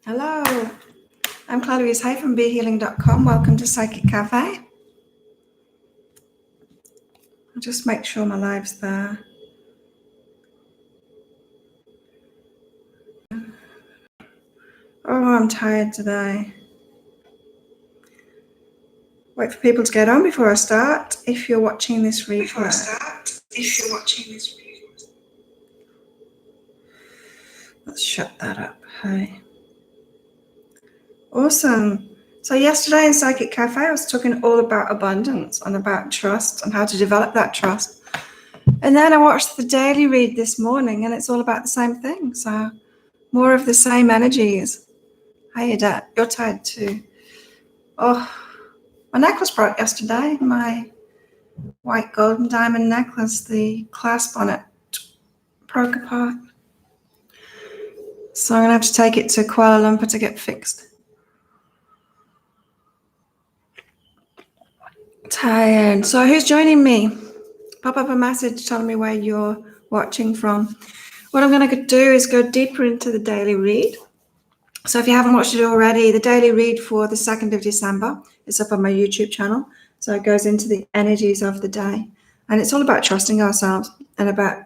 Hello, I'm Claudia Hay from BeHealing.com. Welcome to Psychic Cafe. I'll just make sure my live's there. Oh, I'm tired today. Wait for people to get on before I start. If you're watching this replay. Let's shut that up. Hey. Awesome. So yesterday in Psychic Cafe, I was talking all about abundance and about trust and how to develop that trust. And then I watched the daily read this morning, and it's all about the same thing. So more of the same energies. Hey, Dad, you're tired too. Oh, my necklace broke yesterday. My white gold and diamond necklace, the clasp on it broke apart. So I'm going to have to take it to Kuala Lumpur to get fixed. Tired. So who's joining me? Pop up a message telling me where you're watching from. What I'm going to do is go deeper into the daily read. So if you haven't watched it already, the daily read for the 2nd of December is up on my YouTube channel. So it goes into the energies of the day. And it's all about trusting ourselves and about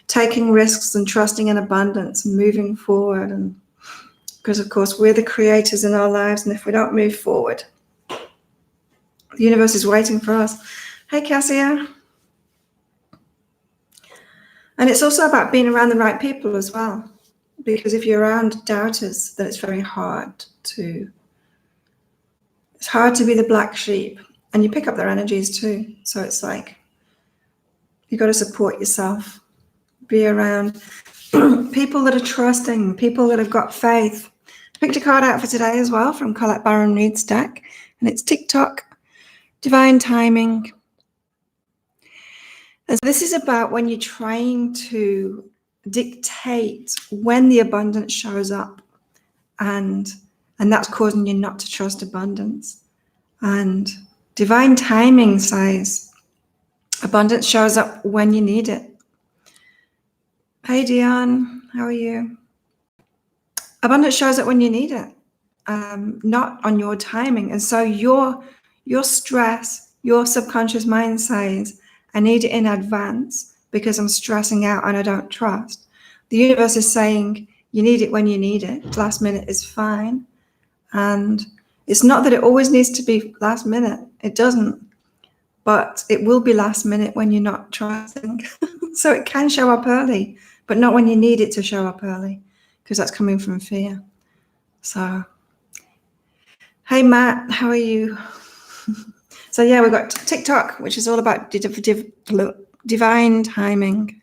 taking risks and trusting in abundance and moving forward. And because, of course, we're the creators in our lives. And if we don't move forward, the universe is waiting for us. Hey, Cassia. And it's also about being around the right people as well. Because if you're around doubters, then it's very hard to be the black sheep. And you pick up their energies too. So it's like, you've got to support yourself. Be around people that are trusting, people that have got faith. I picked a card out for today as well from Colette Baron Reed's deck. And it's TikTok, Divine Timing. And so this is about when you're trying to dictate when the abundance shows up. And that's causing you not to trust abundance. And divine timing says abundance shows up when you need it. Hey, Dion, how are you? Abundance shows up when you need it, not on your timing. And so your stress, your subconscious mind says, I need it in advance because I'm stressing out and I don't trust. The universe is saying, you need it when you need it. Last minute is fine. And it's not that it always needs to be last minute. It doesn't. But it will be last minute when you're not trusting. So it can show up early, but not when you need it to show up early, because that's coming from fear. So, hey, Matt, how are you? So, yeah, we've got TikTok, which is all about divine timing.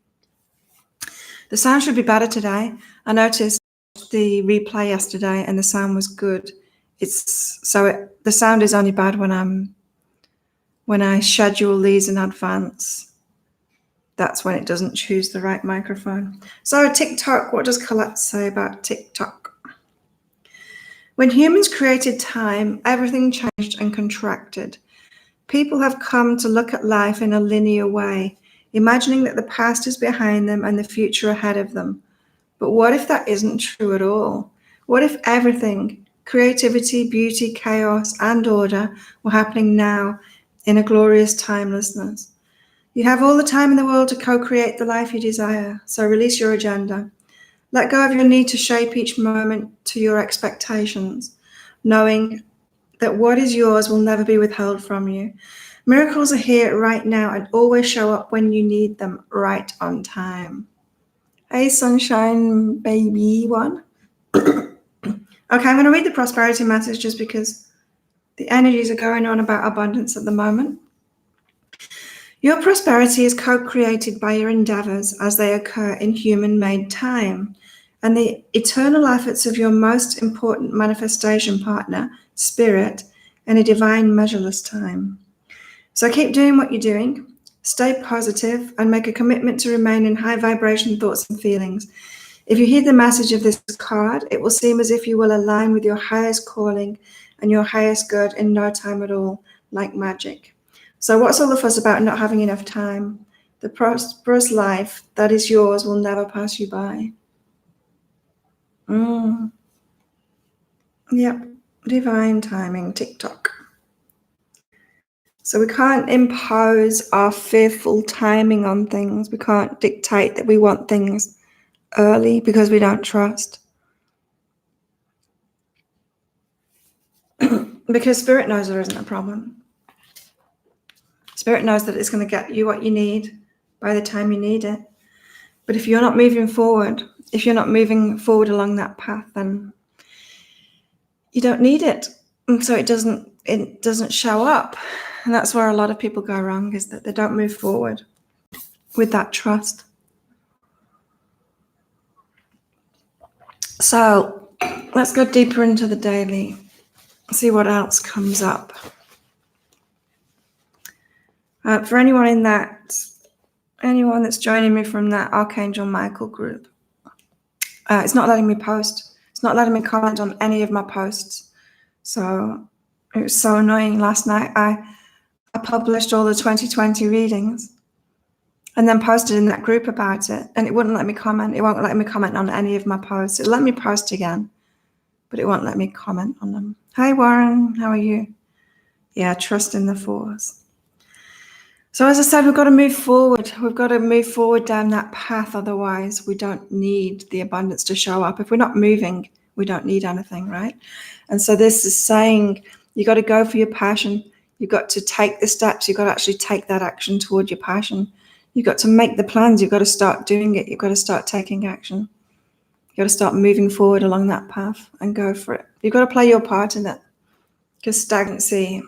The sound should be better today. I noticed the replay yesterday and the sound was good. The sound is only bad when I schedule these in advance. That's when it doesn't choose the right microphone. So TikTok, what does Colette say about TikTok? When humans created time, everything changed and contracted. People have come to look at life in a linear way, imagining that the past is behind them and the future ahead of them. But what if that isn't true at all? What if everything, creativity, beauty, chaos, and order, were happening now in a glorious timelessness? You have all the time in the world to co-create the life you desire, so release your agenda. Let go of your need to shape each moment to your expectations, knowing that what is yours will never be withheld from you. Miracles are here right now and always show up when you need them, right on time. Hey, sunshine baby one. Okay, I'm going to read the prosperity message just because the energies are going on about abundance at the moment. Your prosperity is co-created by your endeavors as they occur in human-made time and the eternal efforts of your most important manifestation partner, spirit, in a divine measureless time. So keep doing what you're doing, stay positive, and make a commitment to remain in high vibration thoughts and feelings. If you hear the message of this card, it will seem as if you will align with your highest calling and your highest good in no time at all, like magic. So what's all the fuss about not having enough time? The prosperous life that is yours will never pass you by. Yep. Divine timing, TikTok. So we can't impose our fearful timing on things. We can't dictate that we want things early because we don't trust. Because Spirit knows there isn't a problem. Spirit knows that it's going to get you what you need by the time you need it. But if you're not moving forward, if you're not moving forward along that path, then you don't need it. And so it doesn't show up. And that's where a lot of people go wrong, is that they don't move forward with that trust. So let's go deeper into the daily, see what else comes up. For anyone that's joining me from that Archangel Michael group, it's not letting me post. It's not letting me comment on any of my posts. So it was so annoying. Last night I published all the 2020 readings and then posted in that group about it, and it wouldn't let me comment. It won't let me comment on any of my posts. It'll let me post again, but it won't let me comment on them. Hi Warren, how are you? Yeah, trust in the force. So as I said, we've got to move forward. We've got to move forward down that path. Otherwise, we don't need the abundance to show up. If we're not moving, we don't need anything, right? And so this is saying you got to go for your passion. You've got to take the steps. You've got to actually take that action toward your passion. You've got to make the plans. You've got to start doing it. You've got to start taking action. You've got to start moving forward along that path and go for it. You've got to play your part in it, because stagnancy,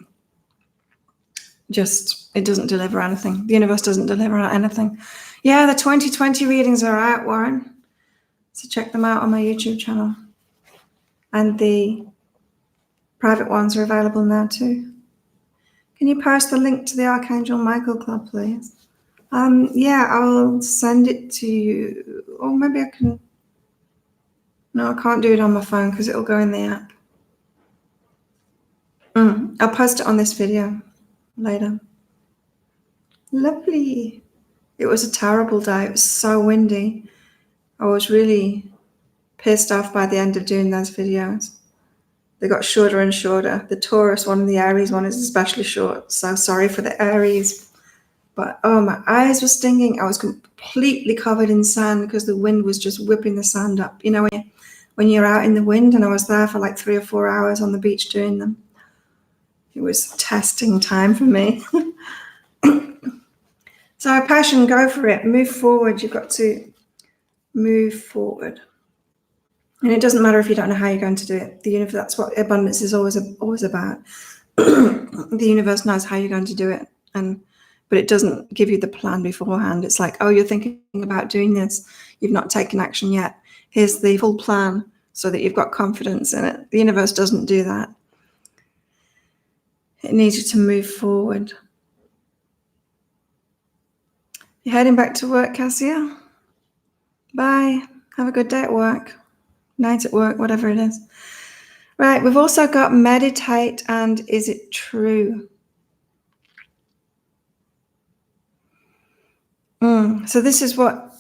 it doesn't deliver anything. The universe doesn't deliver anything. Yeah, the 2020 readings are out, Warren. So check them out on my YouTube channel. And the private ones are available now too. Can you post the link to the Archangel Michael Club, please? Yeah, I'll send it to you. Or maybe I can. No, I can't do it on my phone because it'll go in the app. I'll post it on this video later. Lovely. It was a terrible day. It was so windy. I was really pissed off by the end of doing those videos. They got shorter and shorter. The Taurus one and the Aries one is especially short. So sorry for the Aries. But my eyes were stinging. I was completely covered in sand because the wind was just whipping the sand up. You know, when you're out in the wind, and I was there for like 3 or 4 hours on the beach doing them. It was testing time for me. So passion, go for it. Move forward. You've got to move forward. And it doesn't matter if you don't know how you're going to do it. The universe, that's what abundance is always about. The universe knows how you're going to do it, but it doesn't give you the plan beforehand. It's like, oh, you're thinking about doing this. You've not taken action yet. Here's the full plan so that you've got confidence in it. The universe doesn't do that. It needs you to move forward. You're heading back to work, Cassia? Bye. Have a good day at work. Night at work, whatever it is. Right, we've also got meditate and is it true? So this is what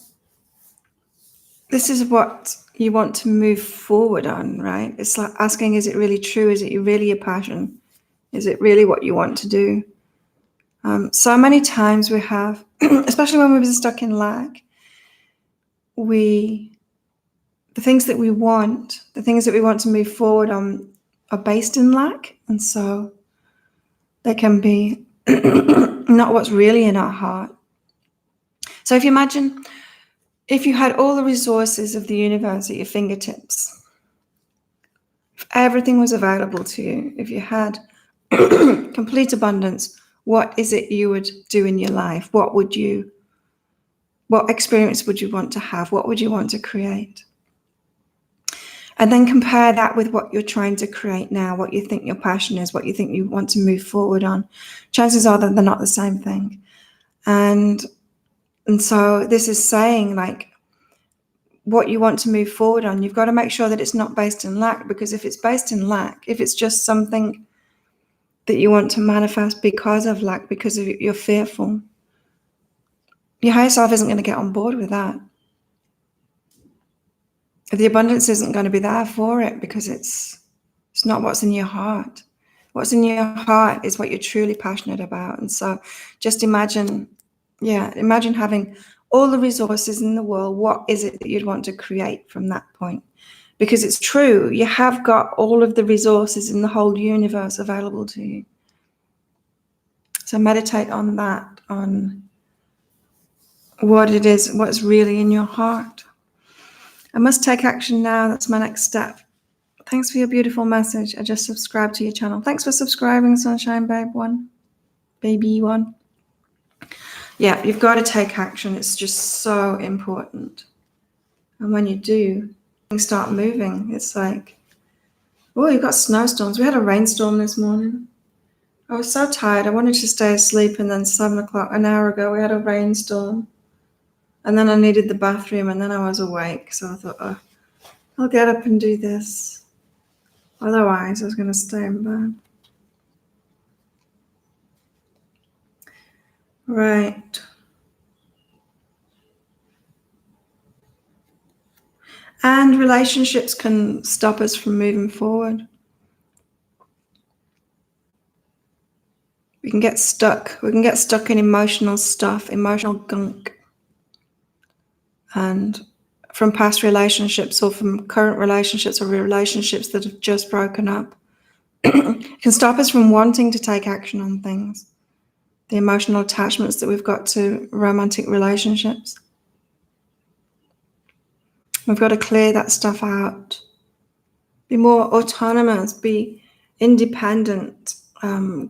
you want to move forward on, right? It's like asking, is it really true? Is it really your passion? Is it really what you want to do? So many times we have, especially when we're stuck in lack, the things that we want to move forward on are based in lack. And so they can be not what's really in our heart. So if you imagine, if you had all the resources of the universe at your fingertips, if everything was available to you, if you had complete abundance, what is it you would do in your life? What experience would you want to have? What would you want to create? And then compare that with what you're trying to create now, what you think your passion is, what you think you want to move forward on. Chances are that they're not the same thing. And so this is saying, like, what you want to move forward on, you've got to make sure that it's not based in lack, because if it's based in lack, if it's just something that you want to manifest because of lack, because of you're fearful, your higher self isn't going to get on board with that. The abundance isn't going to be there for it because it's It's not what's in your heart. What's in your heart is what you're truly passionate about. And so just imagine having all the resources in the world. What is it that you'd want to create from that point? Because it's true, you have got all of the resources in the whole universe available to you. So meditate on that, on what it is, what's really in your heart. I must take action now. That's my next step. Thanks for your beautiful message. I just subscribed to your channel. Thanks for subscribing, Sunshine Baby One. Yeah, you've got to take action. It's just so important. And when you do, things start moving. It's like, oh, you've got snowstorms. We had a rainstorm this morning. I was so tired. I wanted to stay asleep, and then 7 o'clock, an hour ago, we had a rainstorm. And then I needed the bathroom, and then I was awake. So I thought, oh, I'll get up and do this. Otherwise, I was going to stay in bed. Right. And relationships can stop us from moving forward. We can get stuck. We can get stuck in emotional stuff, emotional gunk. And from past relationships or from current relationships or relationships that have just broken up, it can stop us from wanting to take action on things. The emotional attachments that we've got to romantic relationships. We've got to clear that stuff out. Be more autonomous, be independent,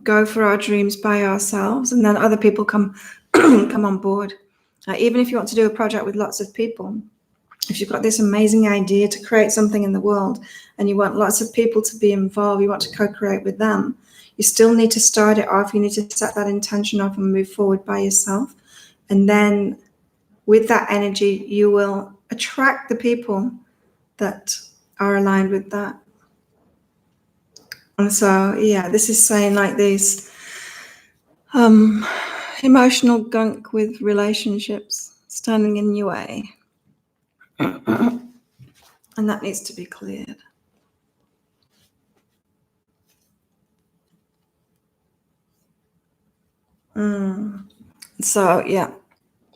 go for our dreams by ourselves, and then other people come on board. Even if you want to do a project with lots of people, if you've got this amazing idea to create something in the world and you want lots of people to be involved, you want to co-create with them, you still need to start it off. You need to set that intention off and move forward by yourself. And then with that energy, you will attract the people that are aligned with that. And so, yeah, this is saying like this emotional gunk with relationships standing in your way. And that needs to be cleared. So, yeah,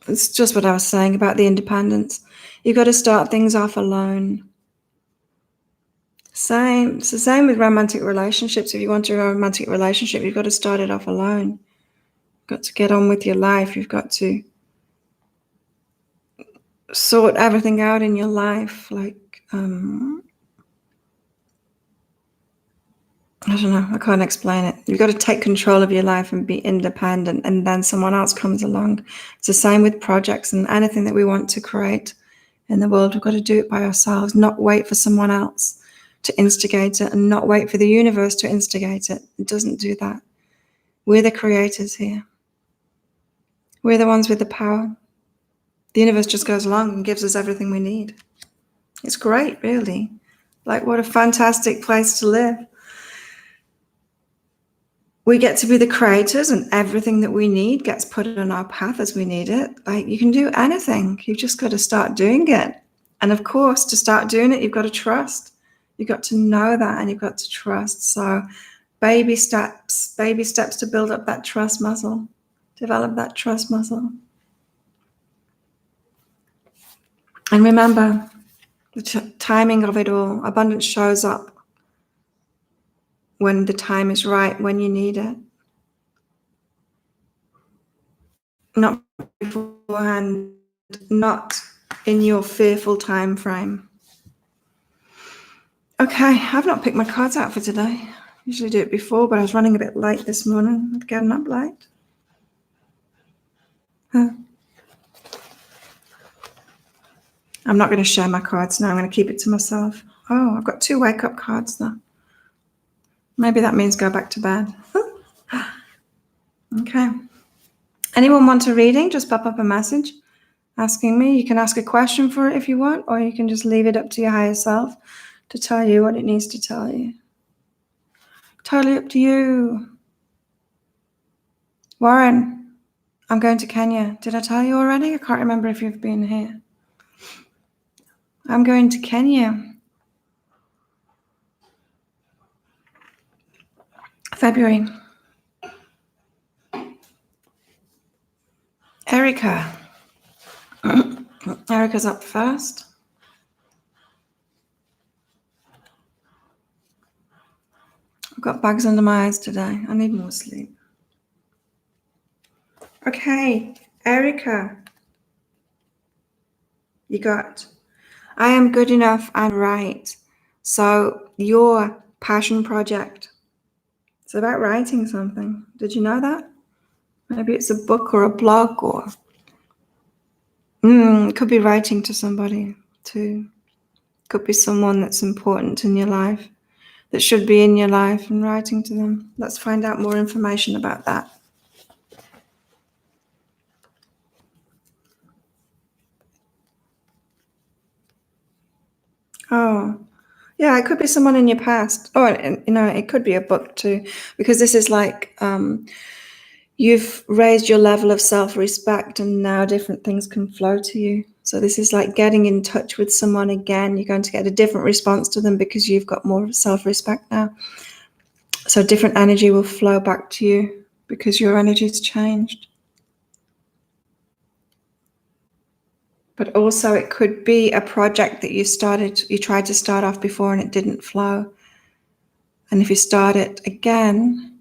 it's just what I was saying about the independence. You've got to start things off alone. It's the same with romantic relationships. If you want a romantic relationship, you've got to start it off alone. You've got to get on with your life. You've got to sort everything out in your life. Like, I don't know, I can't explain it. You've got to take control of your life and be independent, and then someone else comes along. It's the same with projects and anything that we want to create in the world. We've got to do it by ourselves, not wait for someone else to instigate it, and not wait for the universe to instigate it. It doesn't do that. We're the creators here. We're the ones with the power. The universe just goes along and gives us everything we need. It's great, really. Like, what a fantastic place to live. We get to be the creators, and everything that we need gets put on our path as we need it. Like, you can do anything. You've just got to start doing it. And of course, to start doing it, you've got to trust. You've got to know that, and you've got to trust. So baby steps to build up that trust muscle, develop that trust muscle. And remember, the timing of it all, abundance shows up when the time is right, when you need it. Not beforehand, not in your fearful time frame. Okay, I've not picked my cards out for today. I usually do it before, but I was running a bit late this morning, getting up late. I'm not going to share my cards now. I'm going to keep it to myself. Oh, I've got 2 wake-up cards though. Maybe that means go back to bed. Okay. Anyone want a reading? Just pop up a message asking me. You can ask a question for it if you want, or you can just leave it up to your higher self to tell you what it needs to tell you. Totally up to you. Warren, I'm going to Kenya. Did I tell you already? I can't remember if you've been here. I'm going to Kenya. February. Erica. Erica's up first. I've got bags under my eyes today. I need more sleep. Okay, Erica. You got, I am good enough and right. So your passion project, it's about writing something. Did you know that? Maybe it's a book or a blog, or it could be writing to somebody too. Could be someone that's important in your life, that should be in your life, and writing to them. Let's find out more information about that. Oh, yeah, it could be someone in your past. Oh, and it could be a book too, because this is like you've raised your level of self-respect, and now different things can flow to you. So this is like getting in touch with someone again. You're going to get a different response to them because you've got more self-respect now. So different energy will flow back to you because your energy's changed. But also it could be a project that you tried to start off before and it didn't flow. And if you start it again,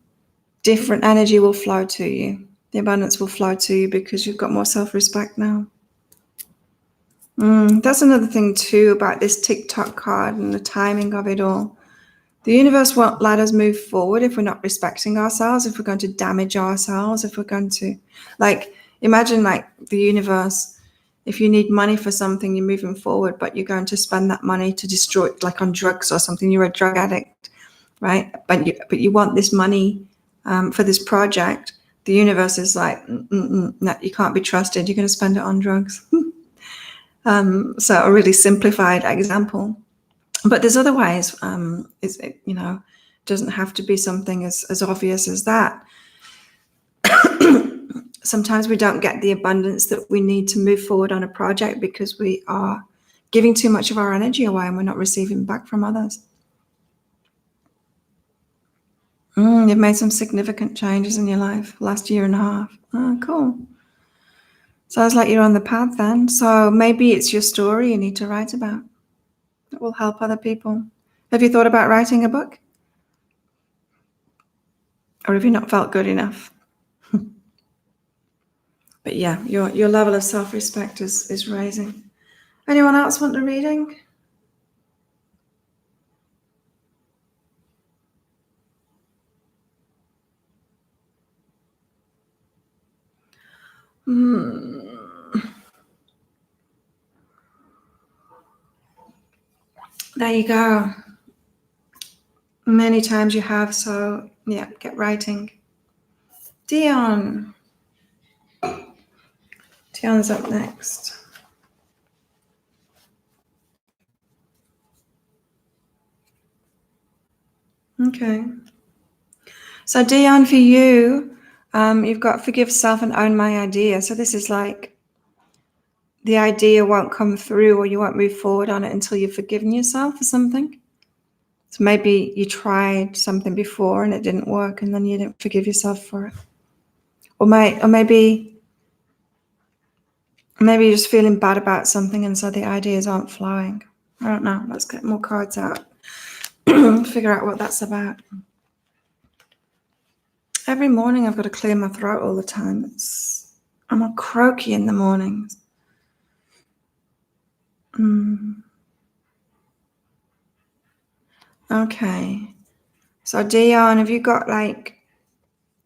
different energy will flow to you. The abundance will flow to you because you've got more self-respect now. That's another thing too about this TikTok card and the timing of it all. The universe won't let us move forward if we're not respecting ourselves, if we're going to damage ourselves, if we're going to, imagine the universe, if you need money for something, you're moving forward, but you're going to spend that money to destroy it, like on drugs or something. You're a drug addict, right? But you want this money for this project. The universe is like, no, you can't be trusted. You're going to spend it on drugs. So a really simplified example, but there's other ways. Doesn't have to be something as obvious as that. Sometimes we don't get the abundance that we need to move forward on a project because we are giving too much of our energy away and we're not receiving back from others. You've made some significant changes in your life last year and a half. Oh, cool. Sounds like you're on the path then. So maybe it's your story you need to write about. It will help other people. Have you thought about writing a book? Or have you not felt good enough? But yeah, your level of self-respect is rising. Anyone else want a reading? There you go. Many times you have, so yeah, get writing. Dion. Dion's up next. Okay. So Dion, for you, you've got forgive self and own my idea. So this is like the idea won't come through, or you won't move forward on it until you've forgiven yourself for something. So maybe you tried something before and it didn't work, and then you didn't forgive yourself for it. Or maybe you're just feeling bad about something, and so the ideas aren't flowing. I don't know. Let's get more cards out. Figure out what that's about. Every morning I've got to clear my throat all the time. I'm all croaky in the mornings. Okay. So Dion, have you got like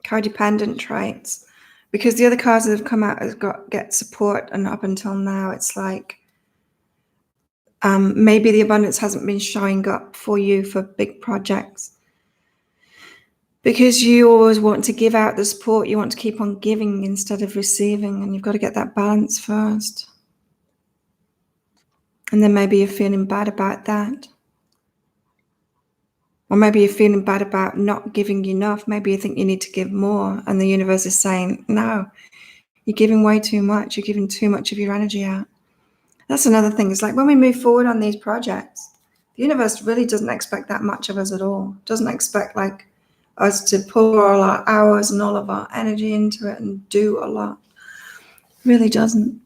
codependent traits? Because the other cards that have come out has got get support, and up until now it's like maybe the abundance hasn't been showing up for you for big projects because you always want to give out the support. You want to keep on giving instead of receiving, and you've got to get that balance first. And then maybe you're feeling bad about that. Or maybe you're feeling bad about not giving enough. Maybe you think you need to give more, and the universe is saying, no, you're giving way too much. You're giving too much of your energy out. That's another thing. It's like when we move forward on these projects, the universe really doesn't expect that much of us at all. Doesn't expect like us to pour all our hours and all of our energy into it and do a lot. It really doesn't.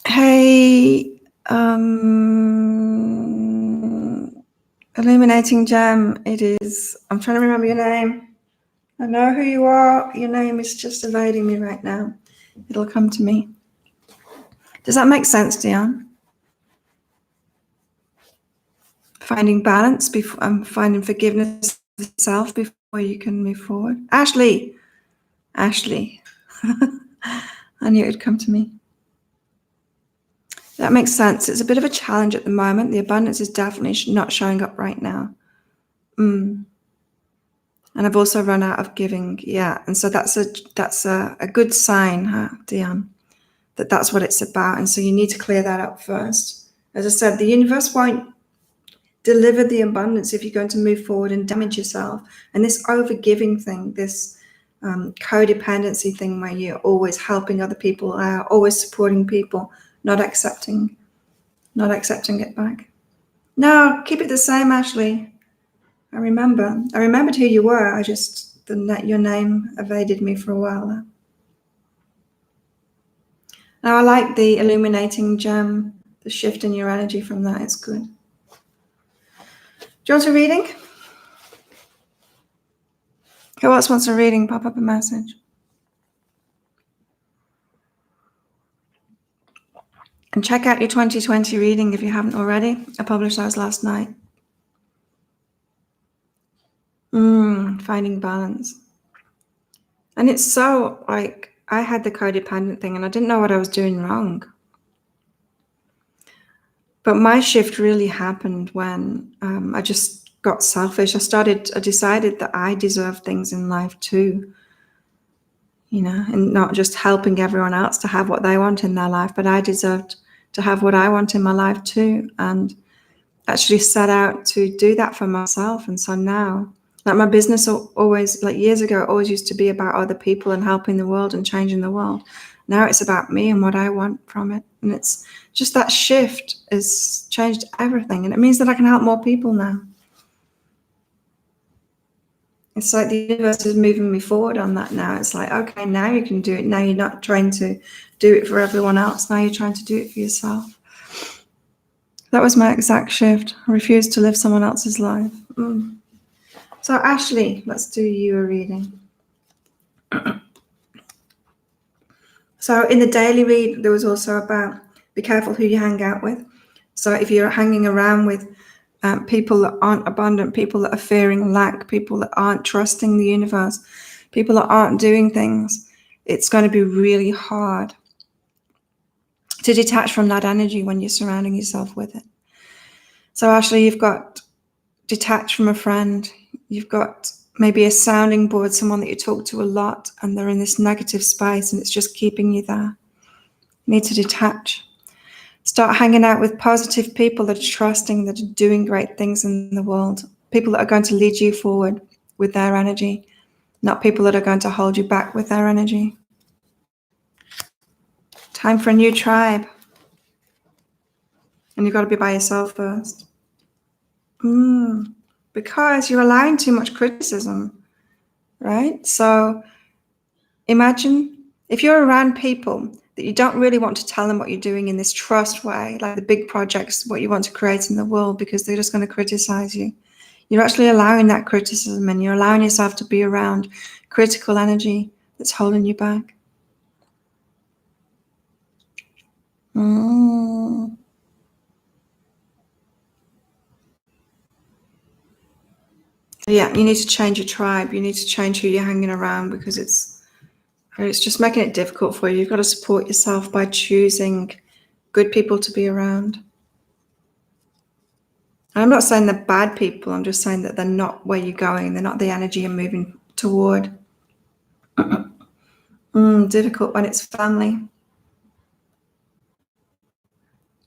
Hey, illuminating gem, it is. I'm trying to remember your name. I know who you are. Your name is just evading me right now. It'll come to me. Does that make sense, Dion? Finding balance, finding forgiveness of yourself before you can move forward. Ashley. I knew it would come to me. That makes sense. It's a bit of a challenge at the moment. The abundance is definitely not showing up right now. And I've also run out of giving. Yeah. And so that's a good sign, huh, Dion, that's what it's about. And so you need to clear that up first. As I said, the universe won't deliver the abundance if you're going to move forward and damage yourself. And this overgiving thing, this codependency thing where you're always helping other people out, always supporting people, not accepting it back. No, keep it the same, Ashley. I remembered who you were. Your name evaded me for a while there. Now I like the illuminating gem, the shift in your energy from that. It's good. Do you want a reading? Who else wants a reading? Pop up a message. And check out your 2020 reading if you haven't already. I published those last night. Finding balance. And it's so like, I had the codependent thing and I didn't know what I was doing wrong. But my shift really happened when I just got selfish. I decided that I deserve things in life too. And not just helping everyone else to have what they want in their life, but I deserved to have what I want in my life too. And actually set out to do that for myself. And so now, like my business always, like years ago, always used to be about other people and helping the world and changing the world. Now it's about me and what I want from it. And it's just that shift has changed everything. And it means that I can help more people now. It's like the universe is moving me forward on that now. It's like, okay, now you can do it. Now you're not trying to do it for everyone else. Now you're trying to do it for yourself. That was my exact shift. I refused to live someone else's life. So Ashley, let's do you a reading. So in the daily read, there was also about be careful who you hang out with. So if you're hanging around with people that aren't abundant, people that are fearing lack, people that aren't trusting the universe, people that aren't doing things, it's going to be really hard to detach from that energy when you're surrounding yourself with it. So Ashley, you've got detach from a friend. You've got maybe a sounding board, someone that you talk to a lot, and they're in this negative space and it's just keeping you there. You need to detach. Start hanging out with positive people that are trusting, that are doing great things in the world. People that are going to lead you forward with their energy, not people that are going to hold you back with their energy. Time for a new tribe. And you've got to be by yourself first. Because you're allowing too much criticism, right? So imagine if you're around people that you don't really want to tell them what you're doing in this trust way, like the big projects, what you want to create in the world, because they're just going to criticize you. You're actually allowing that criticism and you're allowing yourself to be around critical energy that's holding you back. Yeah, you need to change your tribe. You need to change who you're hanging around because it's just making it difficult for you. You've got to support yourself by choosing good people to be around. And I'm not saying they're bad people. I'm just saying that they're not where you're going. They're not the energy you're moving toward. Difficult when it's family.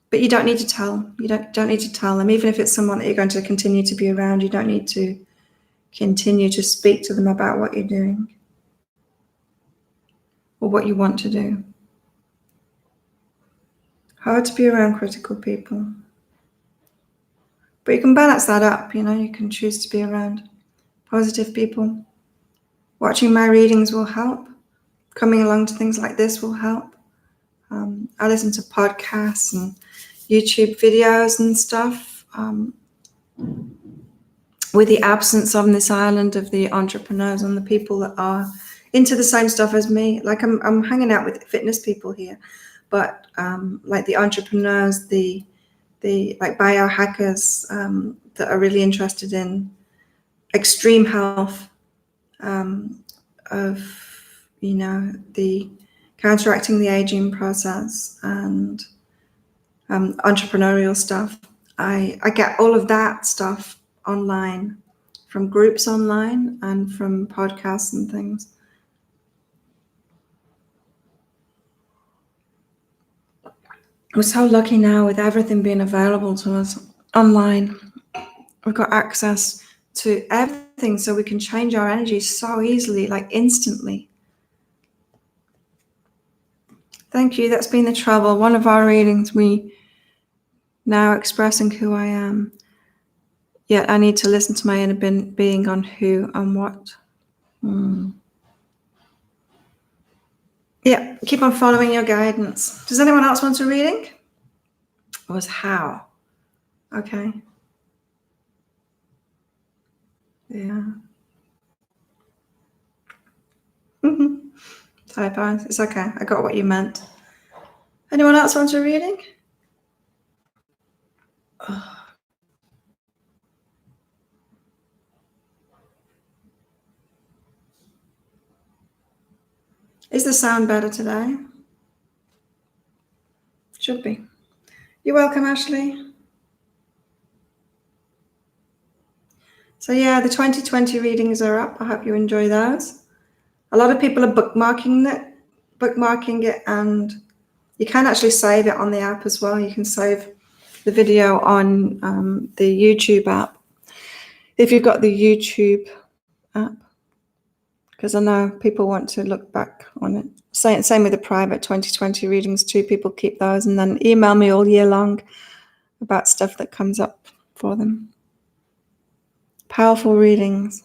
But you don't need to tell. You don't need to tell them. Even if it's someone that you're going to continue to be around, you don't need to continue to speak to them about what you're doing or what you want to do. Hard to be around critical people. But you can balance that up, you can choose to be around positive people. Watching my readings will help. Coming along to things like this will help. I listen to podcasts and YouTube videos and stuff. With the absence on this island of the entrepreneurs and the people that are into the same stuff as me, like I'm hanging out with fitness people here, but like the entrepreneurs, the like biohackers that are really interested in extreme health, of the counteracting the aging process and entrepreneurial stuff. I get all of that stuff online, from groups online and from podcasts and things. We're so lucky now with everything being available to us online. We've got access to everything, so we can change our energy so easily, like instantly. Thank you. That's been the trouble. One of our readings, we now expressing who I am, yet I need to listen to my inner being on who and what. Yeah, keep on following your guidance. Does anyone else want a reading? It was how? Okay. Yeah. Typos. It's okay. I got what you meant. Anyone else want a reading? Oh. Is the sound better today? Should be. You're welcome, Ashley. So yeah, the 2020 readings are up. I hope you enjoy those. A lot of people are bookmarking it, and you can actually save it on the app as well. You can save the video on the YouTube app if you've got the YouTube app, because I know people want to look back on it. Same with the private 2020 readings too. People keep those and then email me all year long about stuff that comes up for them. Powerful readings.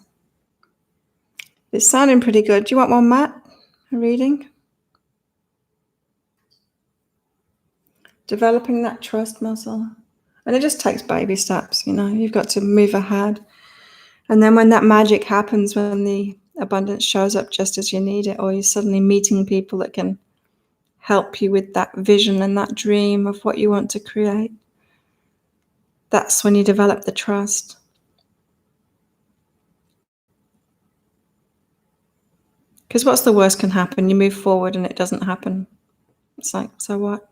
It's sounding pretty good. Do you want one, Matt? A reading? Developing that trust muscle. And it just takes baby steps, You've got to move ahead. And then when that magic happens, when the abundance shows up just as you need it, or you're suddenly meeting people that can help you with that vision and that dream of what you want to create, that's when you develop the trust. Because what's the worst can happen? You move forward and it doesn't happen. It's like, so what?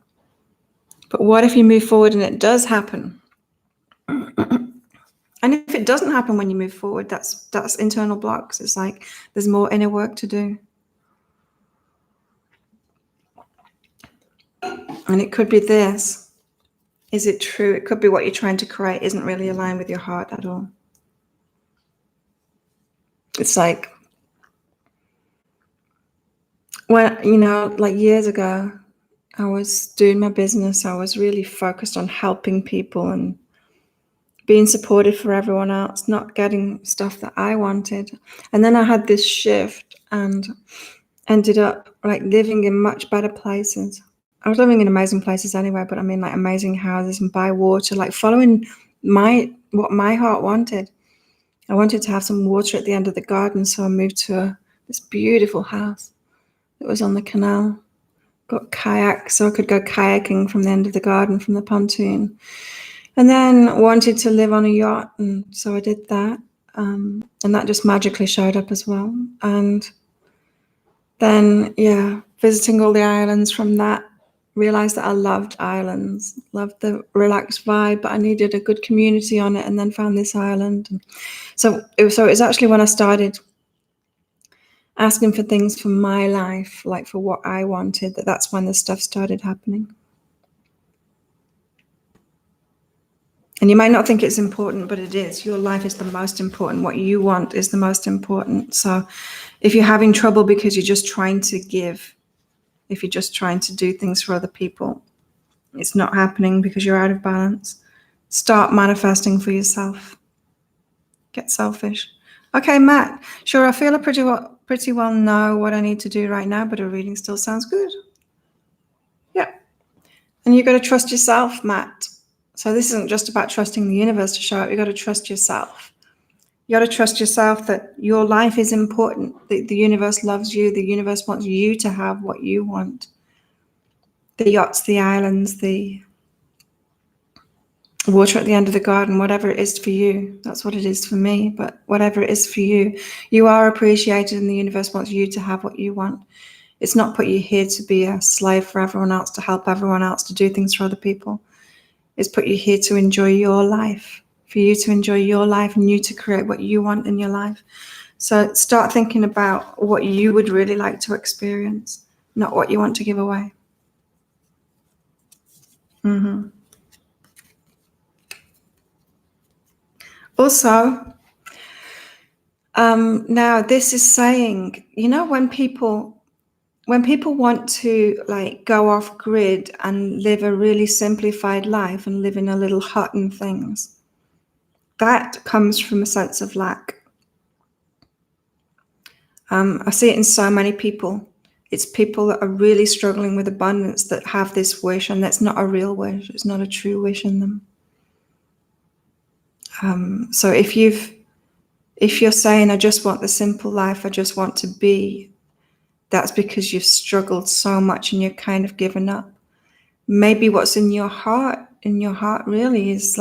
But what if you move forward and it does happen? And if it doesn't happen when you move forward, that's internal blocks. It's like there's more inner work to do. And it could be this. Is it true? It could be what you're trying to create isn't really aligned with your heart at all. It's like, when, like years ago, I was doing my business. I was really focused on helping people and being supportive for everyone else, not getting stuff that I wanted. And then I had this shift and ended up like living in much better places. I was living in amazing places anyway, but I mean like amazing houses and by water, like following what my heart wanted. I wanted to have some water at the end of the garden, so I moved to this beautiful house that was on the canal. Got kayaks, so I could go kayaking from the end of the garden, from the pontoon. And then wanted to live on a yacht, and so I did that. And that just magically showed up as well. And then, visiting all the islands from that, realized that I loved islands, loved the relaxed vibe, but I needed a good community on it, and then found this island. And so it was actually when I started asking for things for my life, like for what I wanted, that's when the stuff started happening. And you might not think it's important, but it is. Your life is the most important. What you want is the most important. So if you're having trouble because you're just trying to give, if you're just trying to do things for other people, it's not happening because you're out of balance. Start manifesting for yourself. Get selfish. Okay, Matt. Sure, I feel I pretty well know what I need to do right now, but a reading still sounds good. Yeah. And you've got to trust yourself, Matt. So this isn't just about trusting the universe to show up. You've got to trust yourself. You got to trust yourself that your life is important. The universe loves you. The universe wants you to have what you want. The yachts, the islands, the water at the end of the garden, whatever it is for you. That's what it is for me. But whatever it is for you, you are appreciated and the universe wants you to have what you want. It's not put you here to be a slave for everyone else, to help everyone else, to do things for other people. It's put you here to enjoy your life, for you to enjoy your life and you to create what you want in your life. So start thinking about what you would really like to experience, not what you want to give away. Mm-hmm. Also, now this is saying, when people want to like go off grid and live a really simplified life and live in a little hut and things, that comes from a sense of lack. I see it in so many people. It's people that are really struggling with abundance that have this wish, and that's not a real wish. It's not a true wish in them. So if you're saying, I just want the simple life, I just want to be, that's because you've struggled so much and you're kind of given up. Maybe what's in your heart really is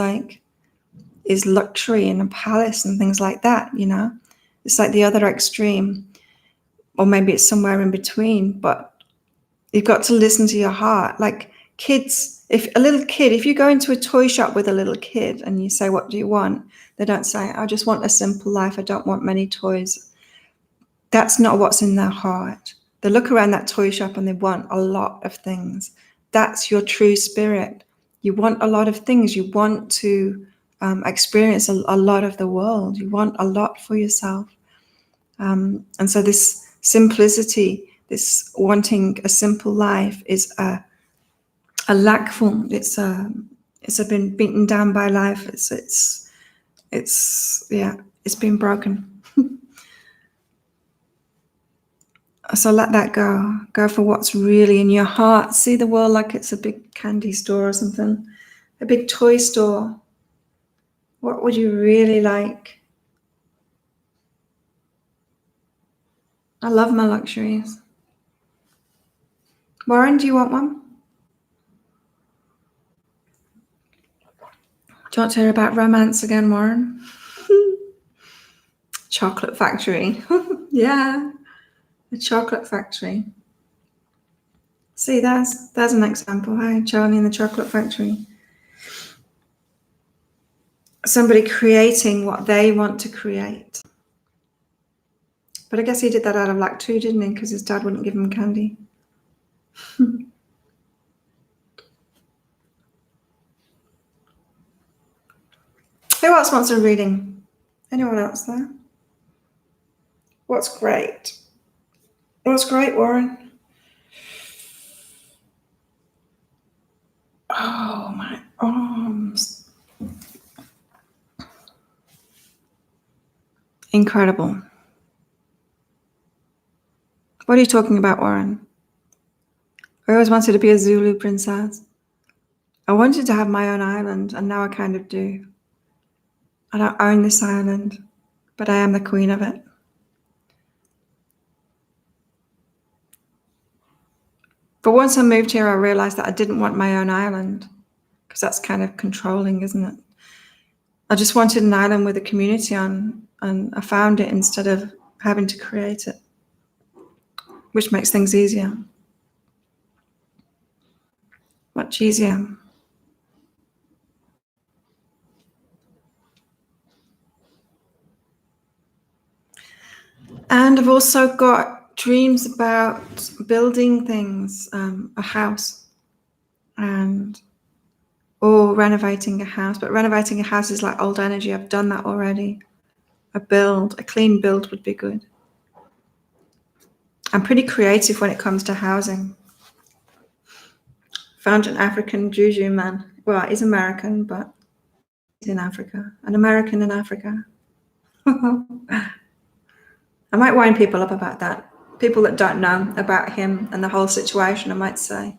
luxury and a palace and things like that, It's like the other extreme. Or maybe it's somewhere in between, but you've got to listen to your heart. Like kids, if you go into a toy shop with a little kid and you say, what do you want? They don't say, I just want a simple life. I don't want many toys. That's not what's in their heart. They look around that toy shop and they want a lot of things. That's your true spirit. You want a lot of things. You want to experience a lot of the world. You want a lot for yourself. And so this simplicity, this wanting a simple life is a lackful. It's been beaten down by life. It's been broken. So let that go. Go for what's really in your heart. See the world like it's a big candy store or something, a big toy store. What would you really like? I love my luxuries. Warren, do you want one? Do you want to hear about romance again, Warren? Chocolate factory. Yeah, a chocolate factory. See, there's an example. Hi, Charlie in the chocolate factory. Somebody creating what they want to create. But I guess he did that out of lack too, didn't he? Because his dad wouldn't give him candy. Who else wants a reading? Anyone else there? What's great? What's great, Warren? Oh, my arms. Incredible. What are you talking about, Warren? I always wanted to be a Zulu princess. I wanted to have my own island, and now I kind of do. I don't own this island, but I am the queen of it. But once I moved here, I realized that I didn't want my own island, because that's kind of controlling, isn't it? I just wanted an island with a community on, and I found it instead of having to create it, which makes things easier. Much easier. And I've also got dreams about building things, a house, or renovating a house. But renovating a house is like old energy. I've done that already. A clean build would be good. I'm pretty creative when it comes to housing. Found an African juju man. Well, he's American, but in Africa, an American in Africa. I might wind people up about that. People that don't know about him and the whole situation, I might say,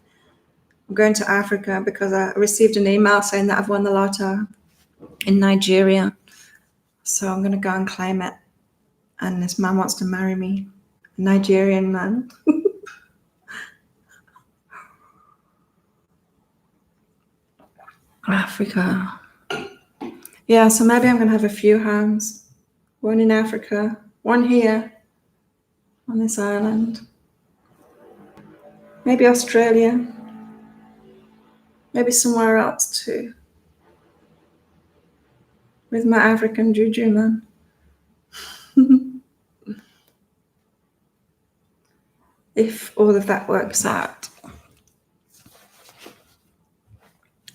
I'm going to Africa because I received an email saying that I've won the lotto in Nigeria. So I'm going to go and claim it. And this man wants to marry me, a Nigerian man. Africa. Yeah, so maybe I'm going to have a few homes. One in Africa, one here on this island. Maybe Australia. Maybe somewhere else too. With my African juju man. If all of that works out.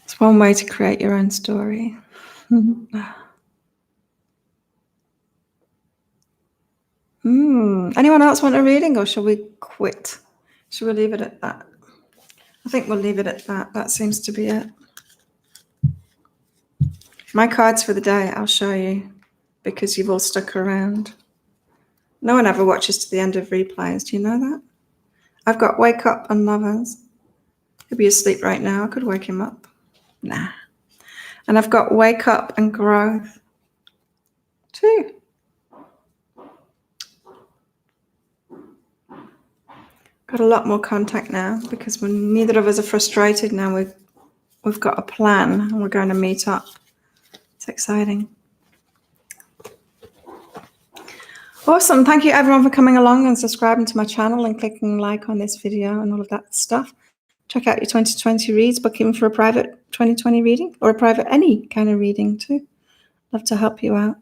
It's one way to create your own story. Anyone else want a reading, or shall we quit? Shall we leave it at that? I think we'll leave it at that. That seems to be it. My cards for the day, I'll show you, because you've all stuck around. No one ever watches to the end of replays. Do you know that? I've got Wake Up and Lovers. He'll be asleep right now. I could wake him up. Nah. And I've got Wake Up and Growth too. Got a lot more contact now because when neither of us are frustrated now, we've got a plan and we're going to meet up. It's exciting. Awesome. Thank you everyone for coming along and subscribing to my channel and clicking like on this video and all of that stuff. Check out your 2020 reads, book in for a private 2020 reading or a private any kind of reading too. Love to help you out.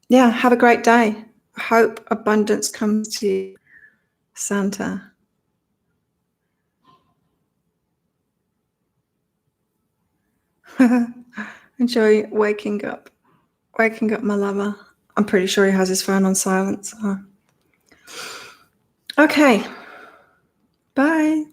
Yeah, have a great day. I hope abundance comes to you, Santa. Enjoy waking up. Waking up my lover. I'm pretty sure he has his phone on silent. So. Okay. Bye.